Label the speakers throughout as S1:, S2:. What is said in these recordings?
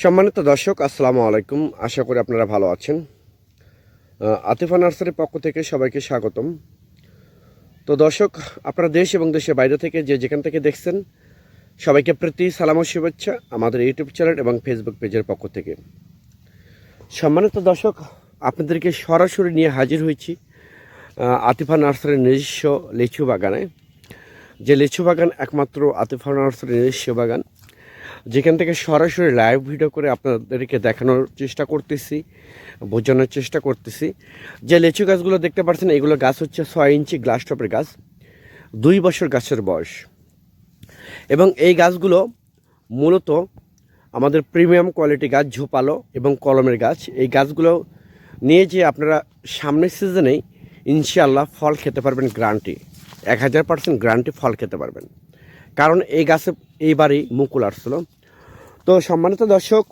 S1: সম্মানিত দর্শক, আসসালামু আলাইকুম। আশা করি আপনারা ভালো আছেন। আতিফা নার্সারির পক্ষ থেকে সবাইকে স্বাগতম। তো দর্শক, আপনারা দেশ এবং দেশের বাইরে থেকে যেখান থেকে দেখছেন, সবাইকে প্রীতি সালাম ও শুভেচ্ছা আমাদের ইউটিউব চ্যানেল এবং ফেসবুক পেজের পক্ষ থেকে। সম্মানিত দর্শক, আপনাদেরকে সরাসরি নিয়ে হাজির হয়েছি আতিফা নার্সারির নিজস্ব লিচু বাগানে। যে লিচু বাগান একমাত্র আতিফা নার্সারির নিজস্ব বাগান, যেখান থেকে সরাসরি লাইভ ভিডিও করে আপনাদেরকে দেখানোর চেষ্টা করতেছি, বোঝানোর চেষ্টা করতেছি। যে লিচু গাছগুলো দেখতে পাচ্ছেন, এগুলো গাছ হচ্ছে 6 ইঞ্চি গ্লাস টপের গাছ, 2 বছর গাছের বয়স। এবং এই গাছগুলো মূলত আমাদের প্রিমিয়াম কোয়ালিটি গাছ, ঝোপালো এবং কলমের গাছ। এই গাছগুলো নিয়ে যে আপনারা সামনের সিজনেই ইনশাআল্লাহ ফল খেতে পারবেন, গ্যারান্টি 1000% গ্যারান্টি ফল খেতে পারবেন, কারণ এই গাছে এইবারই মুকুল আসছিল। তো সম্মানিত দর্শক,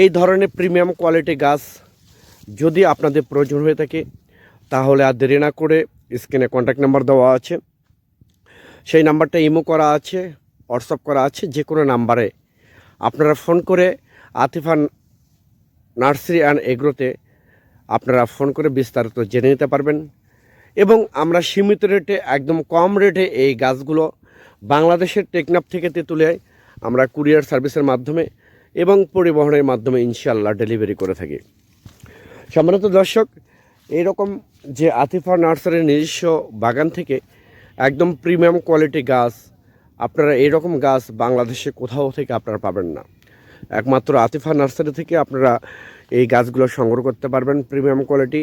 S1: এই ধরনের প্রিমিয়াম কোয়ালিটি গাছ যদি আপনাদের প্রয়োজন হয়ে থাকে, তাহলে আর দেরি না করে স্ক্রিনে কন্ট্যাক্ট নাম্বার দেওয়া আছে, সেই নাম্বারটা ইমো করা আছে, হোয়াটসঅ্যাপ করা আছে। যে কোনো নাম্বারে আপনারা ফোন করে আতিফা নার্সারি অ্যান্ড এগ্রোতে আপনারা ফোন করে বিস্তারিত জেনে নিতে পারবেন। এবং আমরা সীমিত রেটে, একদম কম রেটে এই গাছগুলো বাংলাদেশের টেকনাফ থেকে তেঁতুলে আমরা কুরিয়ার সার্ভিসের মাধ্যমে এবং পরিবহনের মাধ্যমে ইনশাআল্লাহ ডেলিভারি করে থাকি। সম্মানিত দর্শক, এইরকম যে আতিফা নার্সারির নিজস্ব বাগান থেকে একদম প্রিমিয়াম কোয়ালিটি গাছ, আপনারা এইরকম গাছ বাংলাদেশে কোথাও থেকে আপনারা পাবেন না। একমাত্র আতিফা নার্সারি থেকে আপনারা এই গাছগুলো সংগ্রহ করতে পারবেন, প্রিমিয়াম কোয়ালিটি।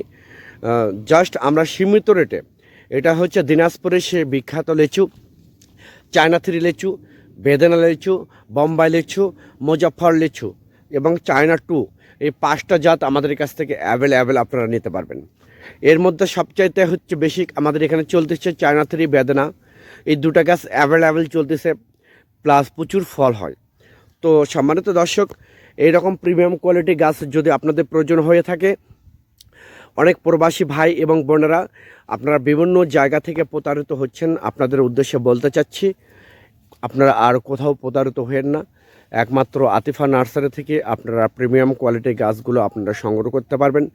S1: জাস্ট আমরা সীমিত রেটে, এটা হচ্ছে দিনাজপুরের সে বিখ্যাত লিচু, চায়না থ্রি লিচু, বেদেনা লিচু, বোম্বাই লিচু, মুজাফফর লিচু এবং চায়না 2, এই 5টা জাত আমাদের কাছ থেকে অ্যাভেলেবেল আপনারা নিতে পারবেন। এর মধ্যে সবচাইতে হচ্ছে বেশি আমাদের এখানে চলতেছে চায়না থ্রি, বেদেনা, এই 2টা গাছ অ্যাভেলেবেল চলতেছে, প্লাস প্রচুর ফল হয়। তো সম্মানিত দর্শক, এইরকম প্রিমিয়াম কোয়ালিটি গাছ যদি আপনাদের প্রয়োজন হয়ে থাকে, অনেক প্রবাসী ভাই এবং বোনেরা আপনারা বিভিন্ন জায়গা থেকে প্রতারিত হচ্ছেন, আপনাদের উদ্দেশ্যে বলতে চাচ্ছি, আপনারা আর কোথাও প্রতারিত হবেন না। একমাত্র আতিফা নার্সারি থেকে আপনারা প্রিমিয়াম কোয়ালিটির গাছগুলো আপনারা সংগ্রহ করতে পারবেন,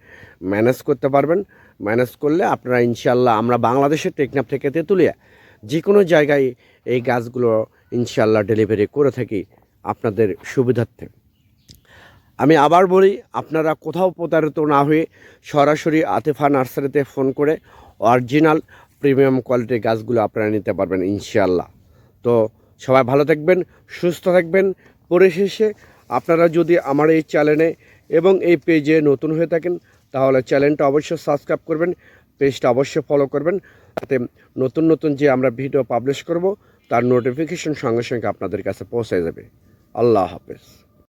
S1: ম্যানেজ করতে পারবেন। ম্যানেজ করলে আপনারা ইনশাআল্লাহ, আমরা বাংলাদেশের টেকনাফ থেকে তেঁতুলিয়া যে কোনো জায়গায় এই গাছগুলো ইনশাআল্লাহ ডেলিভারি করে থাকি আপনাদের সুবিধার্থে। আমি আবার বলি, আপনারা কোথাও প্রতারিত না হয়ে সরাসরি আতিফা নার্সারিতে ফোন করে অরিজিনাল প্রিমিয়াম কোয়ালিটির গাছগুলো আপনারা নিতে পারবেন ইনশাআল্লাহ। তো সবাই ভালো থাকবেন, সুস্থ থাকবেন। পরিশেষে আপনারা যদি আমার এই চ্যানেলে এবং এই পেজে নতুন হয়ে থাকেন, তাহলে চ্যানেলটা অবশ্যই সাবস্ক্রাইব করবেন, পেজটা অবশ্যই ফলো করবেন, যাতে নতুন নতুন যে আমরা ভিডিও পাবলিশ করব তার নোটিফিকেশন সঙ্গে সঙ্গে আপনাদের কাছে পৌঁছে যাবে। আল্লাহ হাফেজ।